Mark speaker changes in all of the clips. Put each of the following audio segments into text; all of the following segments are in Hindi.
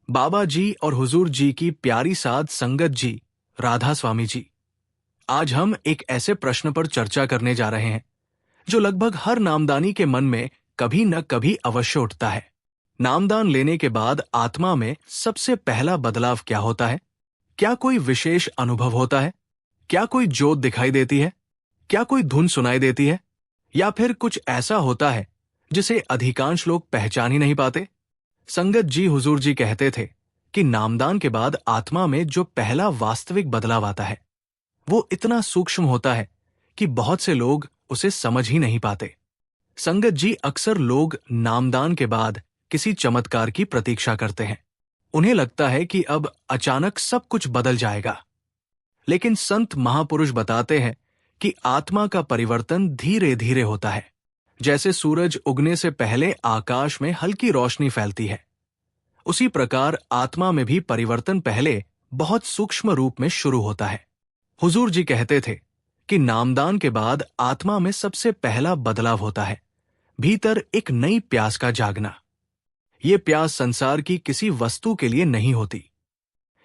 Speaker 1: बाबा जी और हुजूर जी की प्यारी साध संगत जी, राधा स्वामी जी। आज हम एक ऐसे प्रश्न पर चर्चा करने जा रहे हैं जो लगभग हर नामदानी के मन में कभी न कभी अवश्य उठता है। नामदान लेने के बाद आत्मा में सबसे पहला बदलाव क्या होता है? क्या कोई विशेष अनुभव होता है? क्या कोई ज्योत दिखाई देती है? क्या कोई धुन सुनाई देती है? या फिर कुछ ऐसा होता है जिसे अधिकांश लोग पहचान ही नहीं पाते? संगत जी हुजूर जी कहते थे कि नामदान के बाद आत्मा में जो पहला वास्तविक बदलाव आता है वो इतना सूक्ष्म होता है कि बहुत से लोग उसे समझ ही नहीं पाते। संगत जी, अक्सर लोग नामदान के बाद किसी चमत्कार की प्रतीक्षा करते हैं। उन्हें लगता है कि अब अचानक सब कुछ बदल जाएगा। लेकिन संत महापुरुष बताते हैं कि आत्मा का परिवर्तन धीरे धीरे होता है। जैसे सूरज उगने से पहले आकाश में हल्की रोशनी फैलती है, उसी प्रकार आत्मा में भी परिवर्तन पहले बहुत सूक्ष्म रूप में शुरू होता है। हुजूर जी कहते थे कि नामदान के बाद आत्मा में सबसे पहला बदलाव होता है भीतर एक नई प्यास का जागना। ये प्यास संसार की किसी वस्तु के लिए नहीं होती।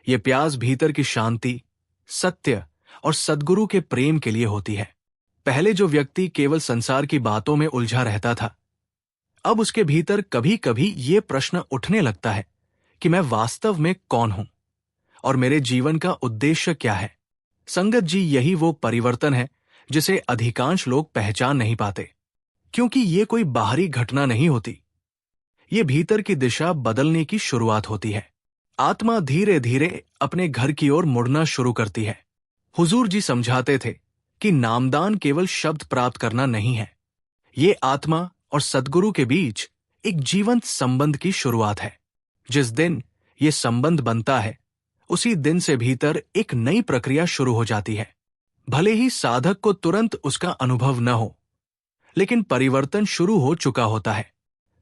Speaker 1: ये प्यास भीतर की शांति, सत्य और सद्गुरु के प्रेम के लिए होती है। पहले जो व्यक्ति केवल संसार की बातों में उलझा रहता था, अब उसके भीतर कभी कभी ये प्रश्न उठने लगता है कि मैं वास्तव में कौन हूं और मेरे जीवन का उद्देश्य क्या है। संगत जी, यही वो परिवर्तन है जिसे अधिकांश लोग पहचान नहीं पाते, क्योंकि ये कोई बाहरी घटना नहीं होती। ये भीतर की दिशा बदलने की शुरुआत होती है। आत्मा धीरे धीरे अपने घर की ओर मुड़ना शुरू करती है। हुजूर जी समझाते थे कि नामदान केवल शब्द प्राप्त करना नहीं है, ये आत्मा और सद्गुरु के बीच एक जीवंत संबंध की शुरुआत है। जिस दिन ये संबंध बनता है, उसी दिन से भीतर एक नई प्रक्रिया शुरू हो जाती है। भले ही साधक को तुरंत उसका अनुभव न हो, लेकिन परिवर्तन शुरू हो चुका होता है।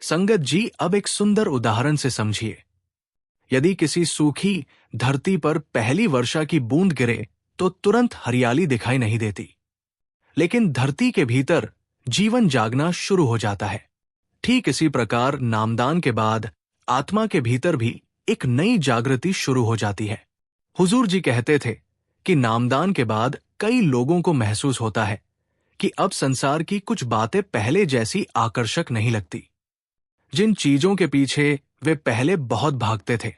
Speaker 1: संगत जी, अब एक सुंदर उदाहरण से समझिए। यदि किसी सूखी धरती पर पहली वर्षा की बूंद गिरे तो तुरंत हरियाली दिखाई नहीं देती, लेकिन धरती के भीतर जीवन जागना शुरू हो जाता है। ठीक इसी प्रकार नामदान के बाद आत्मा के भीतर भी एक नई जागृति शुरू हो जाती है। हुजूर जी कहते थे कि नामदान के बाद कई लोगों को महसूस होता है कि अब संसार की कुछ बातें पहले जैसी आकर्षक नहीं लगती। जिन चीजों के पीछे वे पहले बहुत भागते थे,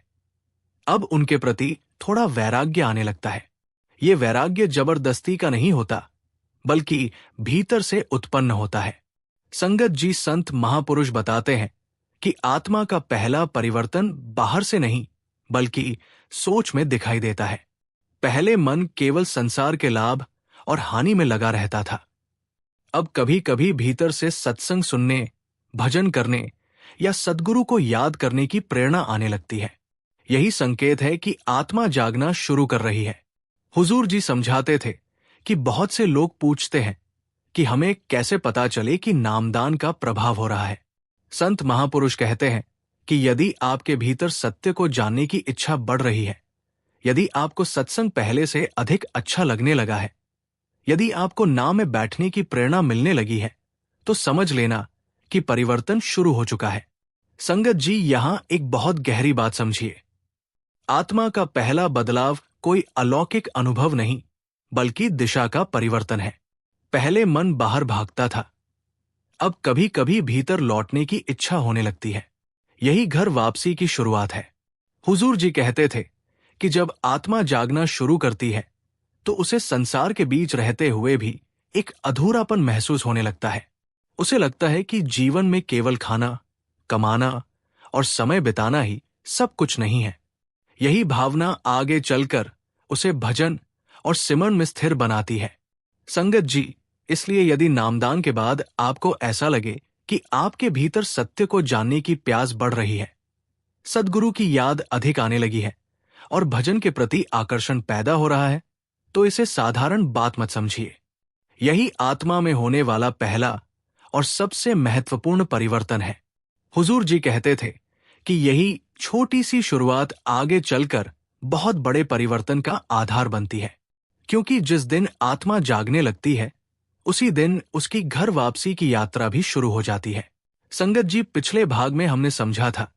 Speaker 1: अब उनके प्रति थोड़ा वैराग्य आने लगता है। ये वैराग्य जबरदस्ती का नहीं होता, बल्कि भीतर से उत्पन्न होता है। संगत जी, संत महापुरुष बताते हैं कि आत्मा का पहला परिवर्तन बाहर से नहीं, बल्कि सोच में दिखाई देता है। पहले मन केवल संसार के लाभ और हानि में लगा रहता था। अब कभी कभी भीतर से सत्संग सुनने, भजन करने या सद्गुरु को याद करने की प्रेरणा आने लगती है। यही संकेत है कि आत्मा जागना शुरू कर रही है। हुजूर जी समझाते थे कि बहुत से लोग पूछते हैं कि हमें कैसे पता चले कि नामदान का प्रभाव हो रहा है। संत महापुरुष कहते हैं कि यदि आपके भीतर सत्य को जानने की इच्छा बढ़ रही है, यदि आपको सत्संग पहले से अधिक अच्छा लगने लगा है, यदि आपको नाम में बैठने की प्रेरणा मिलने लगी है, तो समझ लेना कि परिवर्तन शुरू हो चुका है। संगत जी, यहां एक बहुत गहरी बात समझिए। आत्मा का पहला बदलाव कोई अलौकिक अनुभव नहीं, बल्कि दिशा का परिवर्तन है। पहले मन बाहर भागता था, अब कभी कभी भीतर लौटने की इच्छा होने लगती है। यही घर वापसी की शुरुआत है। हुजूर जी कहते थे कि जब आत्मा जागना शुरू करती है तो उसे संसार के बीच रहते हुए भी एक अधूरापन महसूस होने लगता है। उसे लगता है कि जीवन में केवल खाना, कमाना और समय बिताना ही सब कुछ नहीं है। यही भावना आगे चलकर उसे भजन और सिमरन में स्थिर बनाती है। संगत जी, इसलिए यदि नामदान के बाद आपको ऐसा लगे कि आपके भीतर सत्य को जानने की प्यास बढ़ रही है, सद्गुरु की याद अधिक आने लगी है और भजन के प्रति आकर्षण पैदा हो रहा है, तो इसे साधारण बात मत समझिए। यही आत्मा में होने वाला पहला और सबसे महत्वपूर्ण परिवर्तन है। हुजूर जी कहते थे कि यही छोटी सी शुरुआत आगे चलकर बहुत बड़े परिवर्तन का आधार बनती है, क्योंकि जिस दिन आत्मा जागने लगती है, उसी दिन उसकी घर वापसी की यात्रा भी शुरू हो जाती है। संगत जी, पिछले भाग में हमने समझा था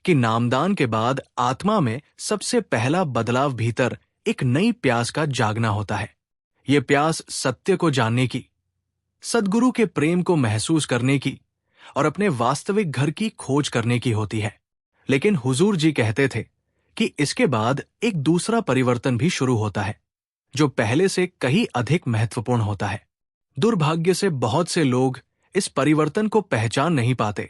Speaker 1: कि नामदान के बाद आत्मा में सबसे पहला बदलाव भीतर एक नई प्यास का जागना होता है। ये प्यास सत्य को जानने की, सद्गुरु के प्रेम को महसूस करने की और अपने वास्तविक घर की खोज करने की होती है। लेकिन हुजूर जी कहते थे कि इसके बाद एक दूसरा परिवर्तन भी शुरू होता है, जो पहले से कहीं अधिक महत्वपूर्ण होता है। दुर्भाग्य से बहुत से लोग इस परिवर्तन को पहचान नहीं पाते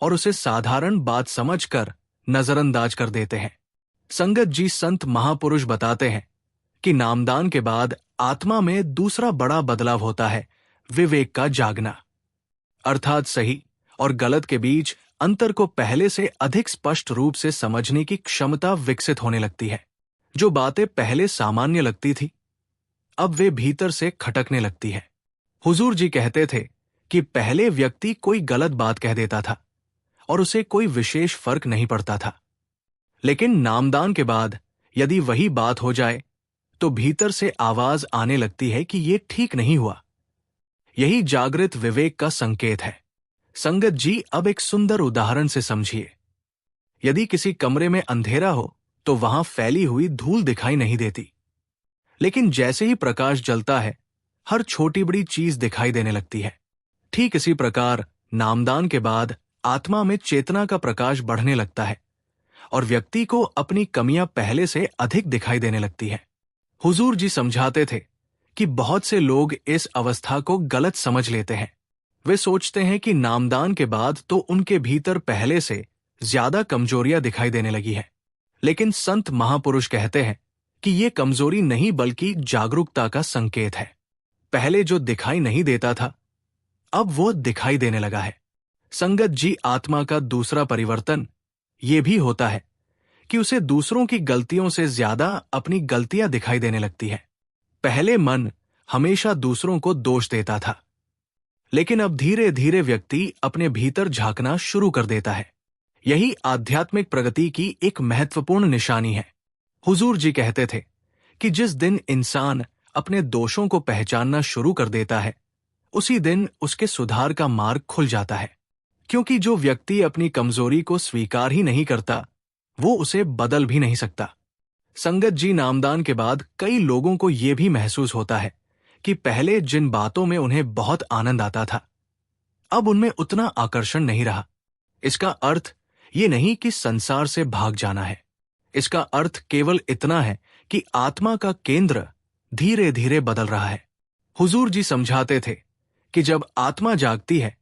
Speaker 1: और उसे साधारण बात समझकर नजरअंदाज कर देते हैं। संगत जी संत महापुरुष बताते हैं कि नामदान के बाद आत्मा में दूसरा बड़ा बदलाव होता है, विवेक का जागना। अर्थात सही और गलत के बीच अंतर को पहले से अधिक स्पष्ट रूप से समझने की क्षमता विकसित होने लगती है। जो बातें पहले सामान्य लगती थी, अब वे भीतर से खटकने लगती है। हुजूर जी कहते थे कि पहले व्यक्ति कोई गलत बात कह देता था और उसे कोई विशेष फर्क नहीं पड़ता था, लेकिन नामदान के बाद यदि वही बात हो जाए तो भीतर से आवाज आने लगती है कि ये ठीक नहीं हुआ। यही जागृत विवेक का संकेत है। संगत जी अब एक सुंदर उदाहरण से समझिए। यदि किसी कमरे में अंधेरा हो तो वहां फैली हुई धूल दिखाई नहीं देती, लेकिन जैसे ही प्रकाश जलता है हर छोटी बड़ी चीज दिखाई देने लगती है। ठीक इसी प्रकार नामदान के बाद आत्मा में चेतना का प्रकाश बढ़ने लगता है और व्यक्ति को अपनी कमियां पहले से अधिक दिखाई देने लगती है। हुजूर जी समझाते थे कि बहुत से लोग इस अवस्था को गलत समझ लेते हैं। वे सोचते हैं कि नामदान के बाद तो उनके भीतर पहले से ज्यादा कमजोरियां दिखाई देने लगी है, लेकिन संत महापुरुष कहते हैं कि ये कमजोरी नहीं बल्कि जागरूकता का संकेत है। पहले जो दिखाई नहीं देता था अब वो दिखाई देने लगा है। संगत जी आत्मा का दूसरा परिवर्तन ये भी होता है कि उसे दूसरों की गलतियों से ज्यादा अपनी गलतियां दिखाई देने लगती है। पहले मन हमेशा दूसरों को दोष देता था, लेकिन अब धीरे धीरे व्यक्ति अपने भीतर झांकना शुरू कर देता है। यही आध्यात्मिक प्रगति की एक महत्वपूर्ण निशानी है। हुजूर जी कहते थे कि जिस दिन इंसान अपने दोषों को पहचानना शुरू कर देता है उसी दिन उसके सुधार का मार्ग खुल जाता है, क्योंकि जो व्यक्ति अपनी कमजोरी को स्वीकार ही नहीं करता वो उसे बदल भी नहीं सकता। संगत जी नामदान के बाद कई लोगों को यह भी महसूस होता है कि पहले जिन बातों में उन्हें बहुत आनंद आता था अब उनमें उतना आकर्षण नहीं रहा। इसका अर्थ ये नहीं कि संसार से भाग जाना है, इसका अर्थ केवल इतना है कि आत्मा का केंद्र धीरे धीरे बदल रहा है। हुजूर जी समझाते थे कि जब आत्मा जागती है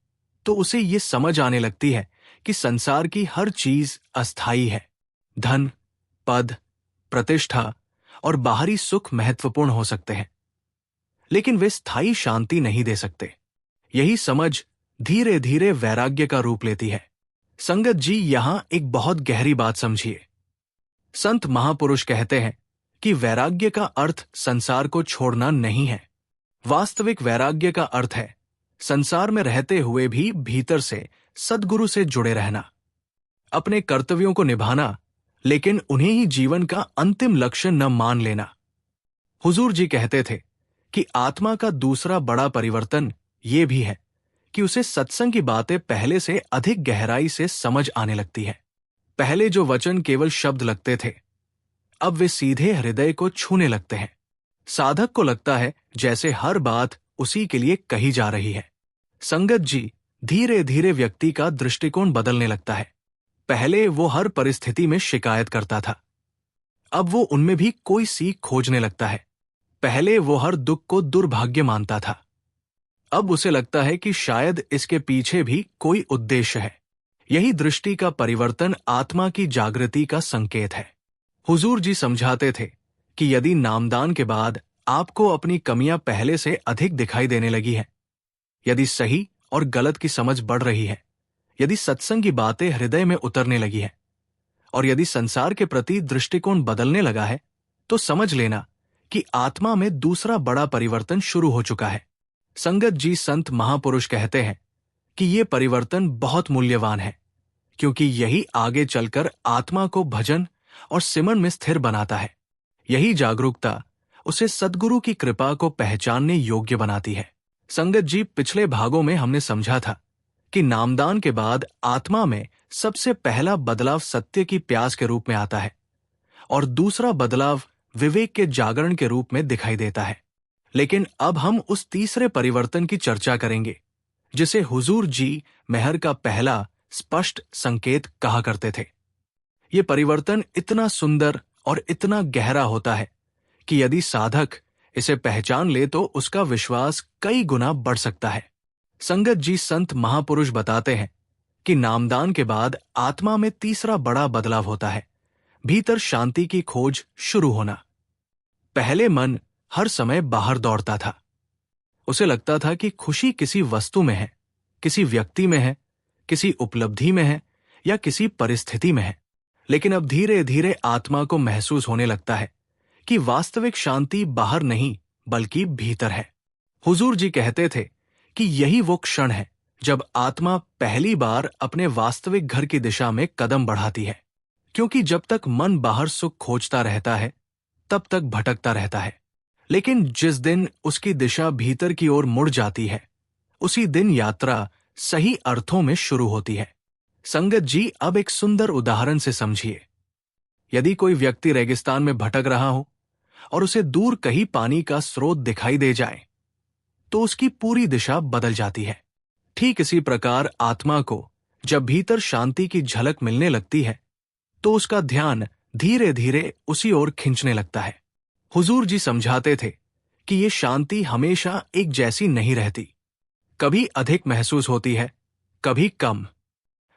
Speaker 1: तो उसे ये समझ आने लगती है कि संसार की हर चीज अस्थायी है। धन, पद, प्रतिष्ठा और बाहरी सुख महत्वपूर्ण हो सकते हैं, लेकिन वे स्थायी शांति नहीं दे सकते। यही समझ धीरे धीरे वैराग्य का रूप लेती है। संगत जी यहां एक बहुत गहरी बात समझिए। संत महापुरुष कहते हैं कि वैराग्य का अर्थ संसार को छोड़ना नहीं है। वास्तविक वैराग्य का अर्थ है संसार में रहते हुए भी भीतर से सद्गुरु से जुड़े रहना, अपने कर्तव्यों को निभाना, लेकिन उन्हें ही जीवन का अंतिम लक्ष्य न मान लेना। हुजूर जी कहते थे कि आत्मा का दूसरा बड़ा परिवर्तन ये भी है कि उसे सत्संग की बातें पहले से अधिक गहराई से समझ आने लगती है। पहले जो वचन केवल शब्द लगते थे अब वे सीधे हृदय को छूने लगते हैं। साधक को लगता है जैसे हर बात उसी के लिए कही जा रही है। संगत जी धीरे धीरे व्यक्ति का दृष्टिकोण बदलने लगता है। पहले वो हर परिस्थिति में शिकायत करता था, अब वो उनमें भी कोई सीख खोजने लगता है। पहले वो हर दुख को दुर्भाग्य मानता था, अब उसे लगता है कि शायद इसके पीछे भी कोई उद्देश्य है। यही दृष्टि का परिवर्तन आत्मा की जागृति का संकेत है। हुजूर जी समझाते थे कि यदि नामदान के बाद आपको अपनी कमियां पहले से अधिक दिखाई देने लगी है, यदि सही और गलत की समझ बढ़ रही है, यदि सत्संग की बातें हृदय में उतरने लगी है और यदि संसार के प्रति दृष्टिकोण बदलने लगा है, तो समझ लेना कि आत्मा में दूसरा बड़ा परिवर्तन शुरू हो चुका है। संगत जी संत महापुरुष कहते हैं कि ये परिवर्तन बहुत मूल्यवान है, क्योंकि यही आगे चलकर आत्मा को भजन और सिमरन में स्थिर बनाता है। यही जागरूकता उसे सद्गुरु की कृपा को पहचानने योग्य बनाती है। संगत जी पिछले भागों में हमने समझा था कि नामदान के बाद आत्मा में सबसे पहला बदलाव सत्य की प्यास के रूप में आता है और दूसरा बदलाव विवेक के जागरण के रूप में दिखाई देता है। लेकिन अब हम उस तीसरे परिवर्तन की चर्चा करेंगे जिसे हुजूर जी मेहर का पहला स्पष्ट संकेत कहा करते थे। ये परिवर्तन इतना सुंदर और इतना गहरा होता है कि यदि साधक इसे पहचान ले तो उसका विश्वास कई गुना बढ़ सकता है। संगत जी संत महापुरुष बताते हैं कि नामदान के बाद आत्मा में तीसरा बड़ा बदलाव होता है, भीतर शांति की खोज शुरू होना। पहले मन हर समय बाहर दौड़ता था। उसे लगता था कि खुशी किसी वस्तु में है, किसी व्यक्ति में है, किसी उपलब्धि में है या किसी परिस्थिति में है। लेकिन अब धीरे धीरे आत्मा को महसूस होने लगता है कि वास्तविक शांति बाहर नहीं बल्कि भीतर है। हुजूर जी कहते थे कि यही वो क्षण है जब आत्मा पहली बार अपने वास्तविक घर की दिशा में कदम बढ़ाती है, क्योंकि जब तक मन बाहर सुख खोजता रहता है तब तक भटकता रहता है। लेकिन जिस दिन उसकी दिशा भीतर की ओर मुड़ जाती है उसी दिन यात्रा सही अर्थों में शुरू होती है। संगत जी अब एक सुंदर उदाहरण से समझिए। यदि कोई व्यक्ति रेगिस्तान में भटक रहा हो और उसे दूर कहीं पानी का स्रोत दिखाई दे जाए तो उसकी पूरी दिशा बदल जाती है। ठीक इसी प्रकार आत्मा को जब भीतर शांति की झलक मिलने लगती है तो उसका ध्यान धीरे धीरे उसी ओर खींचने लगता है। हुजूर जी समझाते थे कि ये शांति हमेशा एक जैसी नहीं रहती, कभी अधिक महसूस होती है, कभी कम।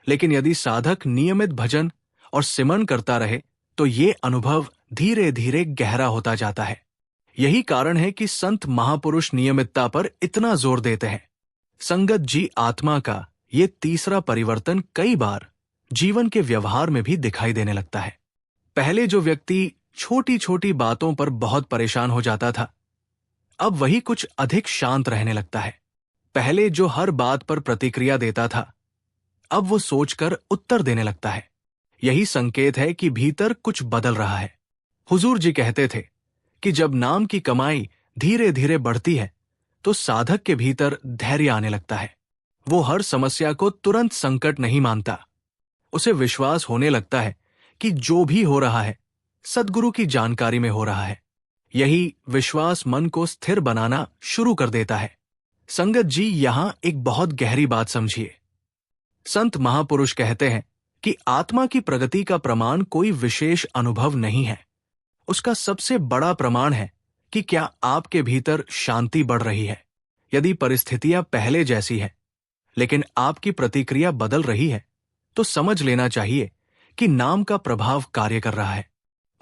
Speaker 1: लेकिन यदि साधक नियमित भजन और सिमरन करता रहे तो ये अनुभव धीरे धीरे गहरा होता जाता है। यही कारण है कि संत महापुरुष नियमितता पर इतना जोर देते हैं। संगत जी आत्मा का ये तीसरा परिवर्तन कई बार जीवन के व्यवहार में भी दिखाई देने लगता है। पहले जो व्यक्ति छोटी छोटी बातों पर बहुत परेशान हो जाता था, अब वही कुछ अधिक शांत रहने लगता है। पहले जो हर बात पर प्रतिक्रिया देता था, अब वो सोचकर उत्तर देने लगता है। यही संकेत है कि भीतर कुछ बदल रहा है। हुजूर जी कहते थे कि जब नाम की कमाई धीरे धीरे बढ़ती है तो साधक के भीतर धैर्य आने लगता है। वो हर समस्या को तुरंत संकट नहीं मानता। उसे विश्वास होने लगता है कि जो भी हो रहा है सद्गुरु की जानकारी में हो रहा है। यही विश्वास मन को स्थिर बनाना शुरू कर देता है। संगत जी यहां एक बहुत गहरी बात समझिए। संत महापुरुष कहते हैं कि आत्मा की प्रगति का प्रमाण कोई विशेष अनुभव नहीं है। उसका सबसे बड़ा प्रमाण है कि क्या आपके भीतर शांति बढ़ रही है। यदि परिस्थितियां पहले जैसी है लेकिन आपकी प्रतिक्रिया बदल रही है तो समझ लेना चाहिए कि नाम का प्रभाव कार्य कर रहा है।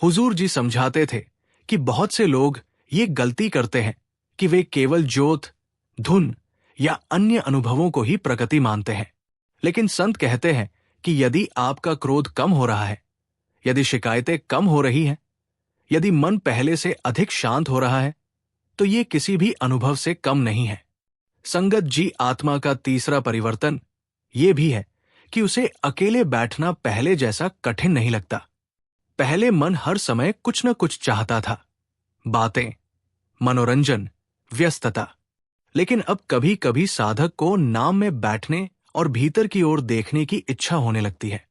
Speaker 1: हुजूर जी समझाते थे कि बहुत से लोग ये गलती करते हैं कि वे केवल ज्योत, धुन या अन्य अनुभवों को ही प्रगति मानते हैं। लेकिन संत कहते हैं कि यदि आपका क्रोध कम हो रहा है, यदि शिकायतें कम हो रही हैं, यदि मन पहले से अधिक शांत हो रहा है तो ये किसी भी अनुभव से कम नहीं है। संगत जी आत्मा का तीसरा परिवर्तन ये भी है कि उसे अकेले बैठना पहले जैसा कठिन नहीं लगता। पहले मन हर समय कुछ न कुछ चाहता था, बातें, मनोरंजन, व्यस्तता। लेकिन अब कभी कभी साधक को नाम में बैठने और भीतर की ओर देखने की इच्छा होने लगती है।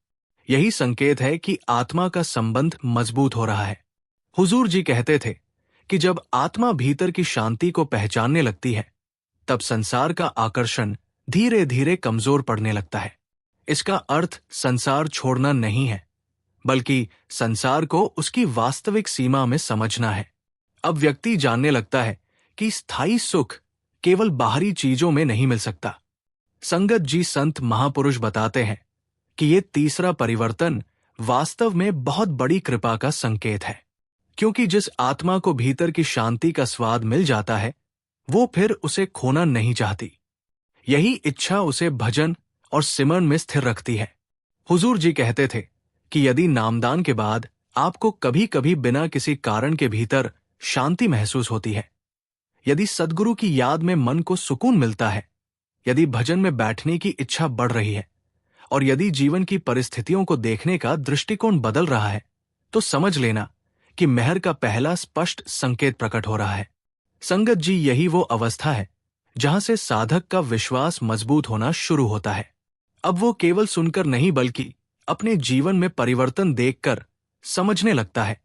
Speaker 1: यही संकेत है कि आत्मा का संबंध मजबूत हो रहा है। हुजूर जी कहते थे कि जब आत्मा भीतर की शांति को पहचानने लगती है तब संसार का आकर्षण धीरे धीरे कमजोर पड़ने लगता है। इसका अर्थ संसार छोड़ना नहीं है बल्कि संसार को उसकी वास्तविक सीमा में समझना है। अब व्यक्ति जानने लगता है कि स्थायी सुख केवल बाहरी चीजों में नहीं मिल सकता। संगत जी संत महापुरुष बताते हैं कि ये तीसरा परिवर्तन वास्तव में बहुत बड़ी कृपा का संकेत है, क्योंकि जिस आत्मा को भीतर की शांति का स्वाद मिल जाता है वो फिर उसे खोना नहीं चाहती। यही इच्छा उसे भजन और सिमरन में स्थिर रखती है। हुजूर जी कहते थे कि यदि नामदान के बाद आपको कभी कभी बिना किसी कारण के भीतर शांति महसूस होती है, यदि सद्गुरु की याद में मन को सुकून मिलता है, यदि भजन में बैठने की इच्छा बढ़ रही है और यदि जीवन की परिस्थितियों को देखने का दृष्टिकोण बदल रहा है, तो समझ लेना कि मेहर का पहला स्पष्ट संकेत प्रकट हो रहा है। संगत जी यही वो अवस्था है जहां से साधक का विश्वास मजबूत होना शुरू होता है। अब वो केवल सुनकर नहीं बल्कि अपने जीवन में परिवर्तन देखकर समझने लगता है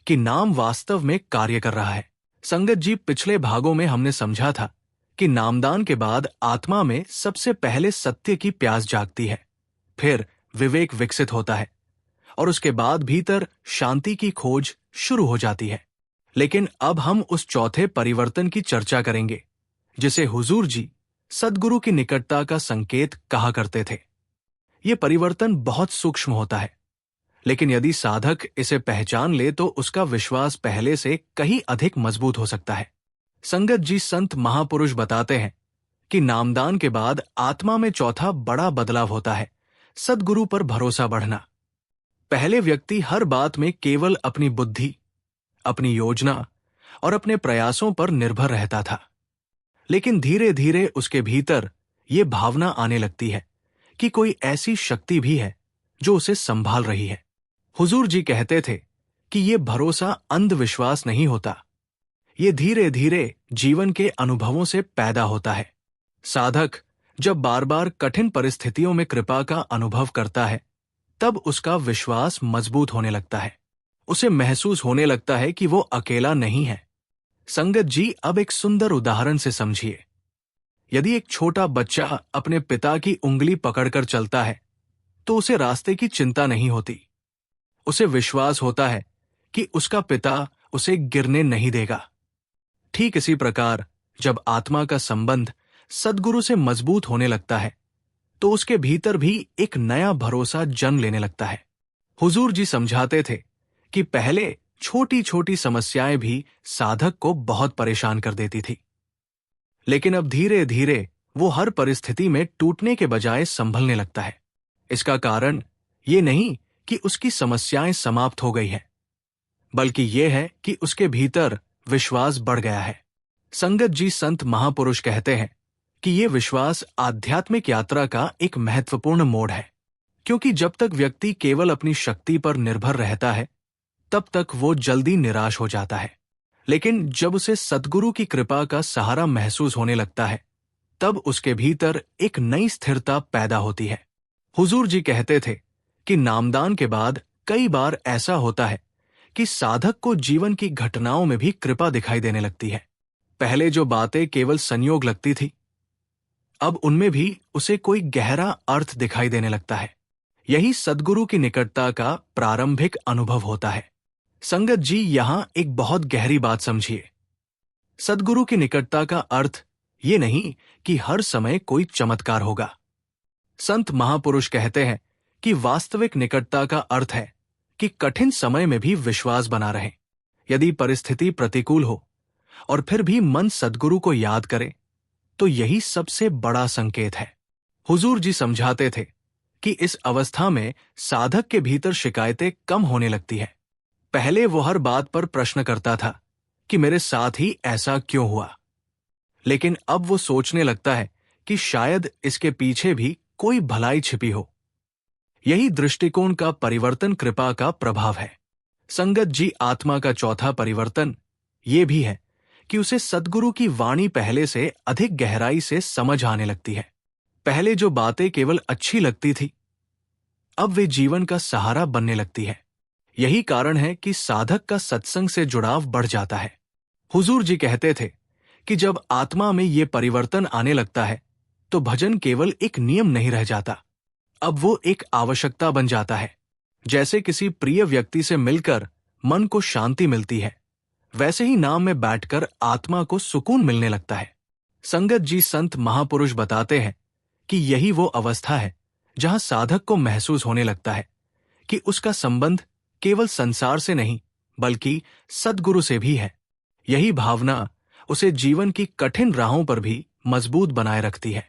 Speaker 1: कि नाम वास्तव में कार्य कर रहा है। संगत जी, पिछले भागों में हमने समझा था कि नामदान के बाद आत्मा में सबसे पहले सत्य की प्यास जागती है, फिर विवेक विकसित होता है और उसके बाद भीतर शांति की खोज शुरू हो जाती है। लेकिन अब हम उस चौथे परिवर्तन की चर्चा करेंगे जिसे हुजूर जी सद्गुरु की निकटता का संकेत कहा करते थे। ये परिवर्तन बहुत सूक्ष्म होता है, लेकिन यदि साधक इसे पहचान ले तो उसका विश्वास पहले से कहीं अधिक मजबूत हो सकता है। संगत जी, संत महापुरुष बताते हैं कि नामदान के बाद आत्मा में चौथा बड़ा बदलाव होता है, सद्गुरु पर भरोसा बढ़ना। पहले व्यक्ति हर बात में केवल अपनी बुद्धि, अपनी योजना और अपने प्रयासों पर निर्भर रहता था, लेकिन धीरे धीरे उसके भीतर ये भावना आने लगती है कि कोई ऐसी शक्ति भी है जो उसे संभाल रही है। हुजूर जी कहते थे कि ये भरोसा अंधविश्वास नहीं होता, ये धीरे धीरे जीवन के अनुभवों से पैदा होता है। साधक जब बार बार कठिन परिस्थितियों में कृपा का अनुभव करता है, तब उसका विश्वास मजबूत होने लगता है। उसे महसूस होने लगता है कि वो अकेला नहीं है। संगत जी, अब एक सुंदर उदाहरण से समझिए। यदि एक छोटा बच्चा अपने पिता की उंगली पकड़कर चलता है, तो उसे रास्ते की चिंता नहीं होती। उसे विश्वास होता है कि उसका पिता उसे गिरने नहीं देगा। ठीक इसी प्रकार जब आत्मा का संबंध सद्गुरु से मजबूत होने लगता है, तो उसके भीतर भी एक नया भरोसा जन्म लेने लगता है। हुजूर जी समझाते थे कि पहले छोटी छोटी समस्याएं भी साधक को बहुत परेशान कर देती थी, लेकिन अब धीरे धीरे वो हर परिस्थिति में टूटने के बजाय संभलने लगता है। इसका कारण ये नहीं कि उसकी समस्याएं समाप्त हो गई हैं, बल्कि ये है कि उसके भीतर विश्वास बढ़ गया है। संगत जी, संत महापुरुष कहते हैं कि ये विश्वास आध्यात्मिक यात्रा का एक महत्वपूर्ण मोड़ है, क्योंकि जब तक व्यक्ति केवल अपनी शक्ति पर निर्भर रहता है, तब तक वो जल्दी निराश हो जाता है। लेकिन जब उसे सद्गुरु की कृपा का सहारा महसूस होने लगता है, तब उसके भीतर एक नई स्थिरता पैदा होती है। हुजूर जी कहते थे कि नामदान के बाद कई बार ऐसा होता है कि साधक को जीवन की घटनाओं में भी कृपा दिखाई देने लगती है। पहले जो बातें केवल संयोग लगती थी, अब उनमें भी उसे कोई गहरा अर्थ दिखाई देने लगता है। यही सद्गुरु की निकटता का प्रारंभिक अनुभव होता है। संगत जी, यहां एक बहुत गहरी बात समझिए। सद्गुरु की निकटता का अर्थ ये नहीं कि हर समय कोई चमत्कार होगा। संत महापुरुष कहते हैं कि वास्तविक निकटता का अर्थ है कि कठिन समय में भी विश्वास बना रहे। यदि परिस्थिति प्रतिकूल हो और फिर भी मन सद्गुरु को याद करे, तो यही सबसे बड़ा संकेत है। हुजूर जी समझाते थे कि इस अवस्था में साधक के भीतर शिकायतें कम होने लगती है। पहले वो हर बात पर प्रश्न करता था कि मेरे साथ ही ऐसा क्यों हुआ, लेकिन अब वो सोचने लगता है कि शायद इसके पीछे भी कोई भलाई छिपी हो। यही दृष्टिकोण का परिवर्तन कृपा का प्रभाव है। संगत जी, आत्मा का चौथा परिवर्तन ये भी है कि उसे सद्गुरु की वाणी पहले से अधिक गहराई से समझ आने लगती है। पहले जो बातें केवल अच्छी लगती थी, अब वे जीवन का सहारा बनने लगती है। यही कारण है कि साधक का सत्संग से जुड़ाव बढ़ जाता है। हुजूर जी कहते थे कि जब आत्मा में ये परिवर्तन आने लगता है, तो भजन केवल एक नियम नहीं रह जाता, अब वो एक आवश्यकता बन जाता है। जैसे किसी प्रिय व्यक्ति से मिलकर मन को शांति मिलती है, वैसे ही नाम में बैठकर आत्मा को सुकून मिलने लगता है। संगत जी, संत महापुरुष बताते हैं कि यही वो अवस्था है जहां साधक को महसूस होने लगता है कि उसका संबंध केवल संसार से नहीं बल्कि सद्गुरु से भी है। यही भावना उसे जीवन की कठिन राहों पर भी मजबूत बनाए रखती है।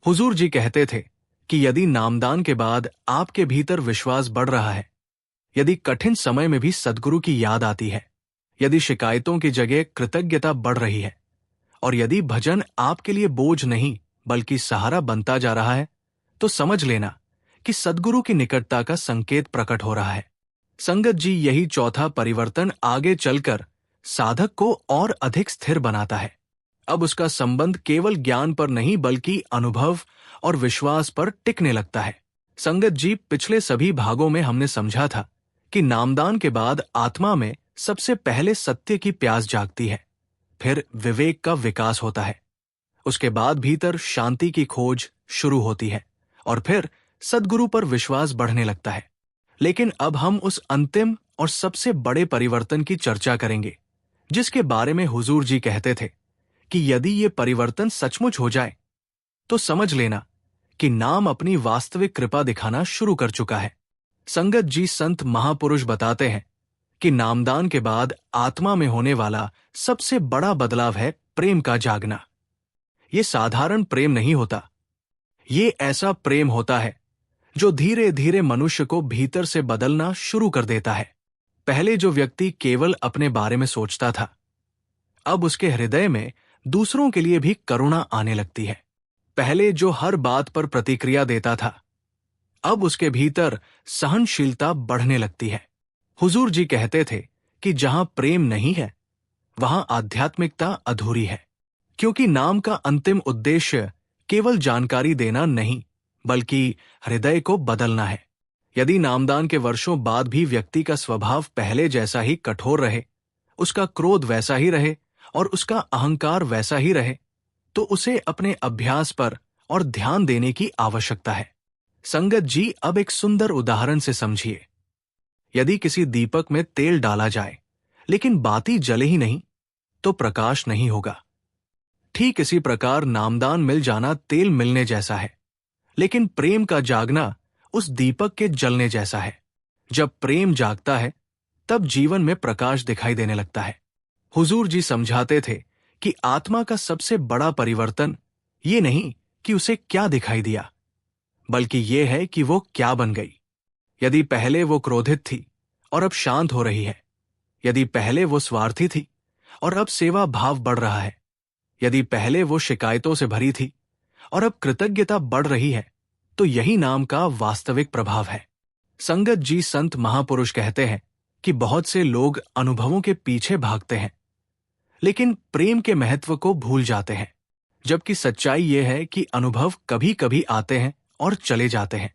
Speaker 1: हुजूर जी कहते थे कि यदि नामदान के बाद आपके भीतर विश्वास बढ़ रहा है, यदि कठिन समय में भी सद्गुरु की याद आती है, यदि शिकायतों की जगह कृतज्ञता बढ़ रही है और यदि भजन आपके लिए बोझ नहीं बल्कि सहारा बनता जा रहा है, तो समझ लेना कि सद्गुरु की निकटता का संकेत प्रकट हो रहा है। संगत जी, यही चौथा परिवर्तन आगे चलकर साधक को और अधिक स्थिर बनाता है। अब उसका संबंध केवल ज्ञान पर नहीं बल्कि अनुभव और विश्वास पर टिकने लगता है। संगत जी, पिछले सभी भागों में हमने समझा था कि नामदान के बाद आत्मा में सबसे पहले सत्य की प्यास जागती है, फिर विवेक का विकास होता है, उसके बाद भीतर शांति की खोज शुरू होती है और फिर सद्गुरु पर विश्वास बढ़ने लगता है। लेकिन अब हम उस अंतिम और सबसे बड़े परिवर्तन की चर्चा करेंगे जिसके बारे में हुजूर जी कहते थे कि यदि ये परिवर्तन सचमुच हो जाए तो समझ लेना कि नाम अपनी वास्तविक कृपा दिखाना शुरू कर चुका है। संगत जी, संत महापुरुष बताते हैं कि नामदान के बाद आत्मा में होने वाला सबसे बड़ा बदलाव है प्रेम का जागना। ये साधारण प्रेम नहीं होता, ये ऐसा प्रेम होता है जो धीरे धीरे मनुष्य को भीतर से बदलना शुरू कर देता है। पहले जो व्यक्ति केवल अपने बारे में सोचता था, अब उसके हृदय में दूसरों के लिए भी करुणा आने लगती है। पहले जो हर बात पर प्रतिक्रिया देता था, अब उसके भीतर सहनशीलता बढ़ने लगती है। हुजूर जी कहते थे कि जहां प्रेम नहीं है वहां आध्यात्मिकता अधूरी है, क्योंकि नाम का अंतिम उद्देश्य केवल जानकारी देना नहीं बल्कि हृदय को बदलना है। यदि नामदान के वर्षों बाद भी व्यक्ति का स्वभाव पहले जैसा ही कठोर रहे, उसका क्रोध वैसा ही रहे और उसका अहंकार वैसा ही रहे, तो उसे अपने अभ्यास पर और ध्यान देने की आवश्यकता है। संगत जी, अब एक सुंदर उदाहरण से समझिए। यदि किसी दीपक में तेल डाला जाए लेकिन बाती जले ही नहीं तो प्रकाश नहीं होगा। ठीक इसी प्रकार नामदान मिल जाना तेल मिलने जैसा है, लेकिन प्रेम का जागना उस दीपक के जलने जैसा है। जब प्रेम जागता है तब जीवन में प्रकाश दिखाई देने लगता है। हुजूर जी समझाते थे कि आत्मा का सबसे बड़ा परिवर्तन ये नहीं कि उसे क्या दिखाई दिया, बल्कि ये है कि वो क्या बन गई। यदि पहले वो क्रोधित थी और अब शांत हो रही है, यदि पहले वो स्वार्थी थी और अब सेवा भाव बढ़ रहा है, यदि पहले वो शिकायतों से भरी थी और अब कृतज्ञता बढ़ रही है, तो यही नाम का वास्तविक प्रभाव है। संगत जी, संत महापुरुष कहते हैं कि बहुत से लोग अनुभवों के पीछे भागते हैं लेकिन प्रेम के महत्व को भूल जाते हैं, जबकि सच्चाई यह है कि अनुभव कभी कभी आते हैं और चले जाते हैं,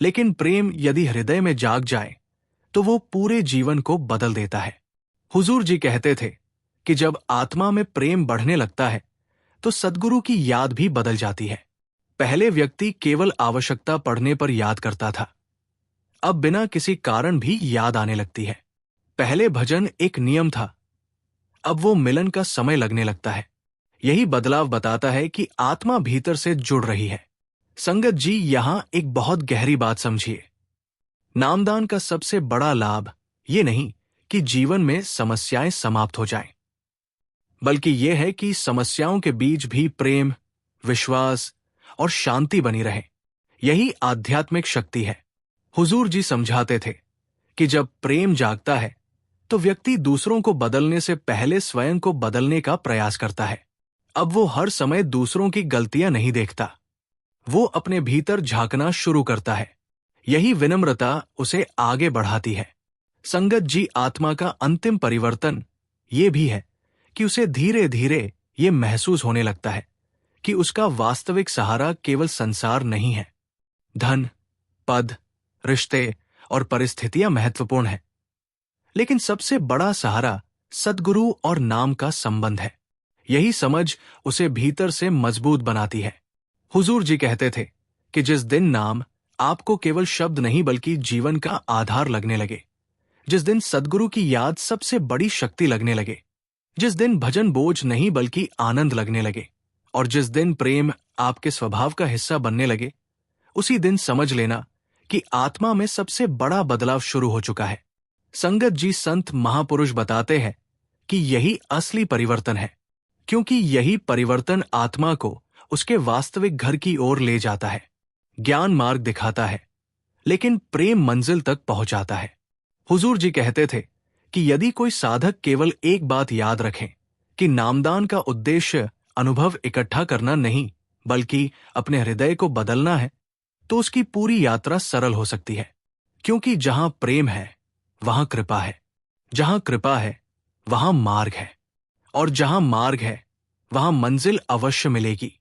Speaker 1: लेकिन प्रेम यदि हृदय में जाग जाए तो वो पूरे जीवन को बदल देता है। हुजूर जी कहते थे कि जब आत्मा में प्रेम बढ़ने लगता है तो सद्गुरु की याद भी बदल जाती है। पहले व्यक्ति केवल आवश्यकता पड़ने पर याद करता था, अब बिना किसी कारण भी याद आने लगती है। पहले भजन एक नियम था, अब वो मिलन का समय लगने लगता है। यही बदलाव बताता है कि आत्मा भीतर से जुड़ रही है। संगत जी, यहां एक बहुत गहरी बात समझिए। नामदान का सबसे बड़ा लाभ ये नहीं कि जीवन में समस्याएं समाप्त हो जाएं, बल्कि यह है कि समस्याओं के बीच भी प्रेम, विश्वास और शांति बनी रहे। यही आध्यात्मिक शक्ति है। हुजूर जी समझाते थे कि जब प्रेम जागता है तो व्यक्ति दूसरों को बदलने से पहले स्वयं को बदलने का प्रयास करता है। अब वो हर समय दूसरों की गलतियां नहीं देखता, वो अपने भीतर झांकना शुरू करता है। यही विनम्रता उसे आगे बढ़ाती है। संगत जी, आत्मा का अंतिम परिवर्तन ये भी है कि उसे धीरे धीरे ये महसूस होने लगता है कि उसका वास्तविक सहारा केवल संसार नहीं है। धन, पद, रिश्ते और परिस्थितियां महत्वपूर्ण हैं, लेकिन सबसे बड़ा सहारा सद्गुरु और नाम का संबंध है। यही समझ उसे भीतर से मजबूत बनाती है। हुजूर जी कहते थे कि जिस दिन नाम आपको केवल शब्द नहीं बल्कि जीवन का आधार लगने लगे, जिस दिन सद्गुरु की याद सबसे बड़ी शक्ति लगने लगे, जिस दिन भजन बोझ नहीं बल्कि आनंद लगने लगे और जिस दिन प्रेम आपके स्वभाव का हिस्सा बनने लगे, उसी दिन समझ लेना कि आत्मा में सबसे बड़ा बदलाव शुरू हो चुका है। संगत जी, संत महापुरुष बताते हैं कि यही असली परिवर्तन है, क्योंकि यही परिवर्तन आत्मा को उसके वास्तविक घर की ओर ले जाता है। ज्ञान मार्ग दिखाता है, लेकिन प्रेम मंजिल तक पहुंचाता है। हुजूर जी कहते थे कि यदि कोई साधक केवल एक बात याद रखें कि नामदान का उद्देश्य अनुभव इकट्ठा करना नहीं बल्कि अपने हृदय को बदलना है, तो उसकी पूरी यात्रा सरल हो सकती है। क्योंकि जहां प्रेम है वहां कृपा है, जहां कृपा है वहां मार्ग है, और जहां मार्ग है वहां मंजिल अवश्य मिलेगी।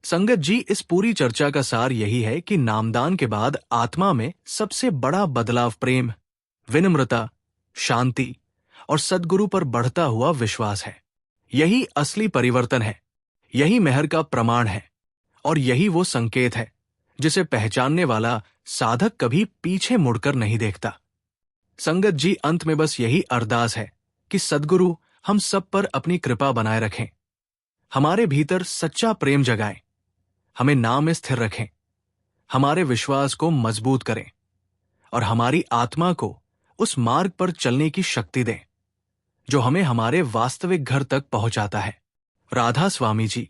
Speaker 1: संगत जी, इस पूरी चर्चा का सार यही है कि नामदान के बाद आत्मा में सबसे बड़ा बदलाव प्रेम, विनम्रता, शांति और सद्गुरु पर बढ़ता हुआ विश्वास है। यही असली परिवर्तन है, यही मेहर का प्रमाण है और यही वो संकेत है जिसे पहचानने वाला साधक कभी पीछे मुड़कर नहीं देखता। संगत जी, अंत में बस यही अरदास है कि सद्गुरु हम सब पर अपनी कृपा बनाए रखें, हमारे भीतर सच्चा प्रेम जगाएं, हमें नाम में स्थिर रखें, हमारे विश्वास को मजबूत करें और हमारी आत्मा को उस मार्ग पर चलने की शक्ति दें जो हमें हमारे वास्तविक घर तक पहुंचाता है। राधा स्वामी जी।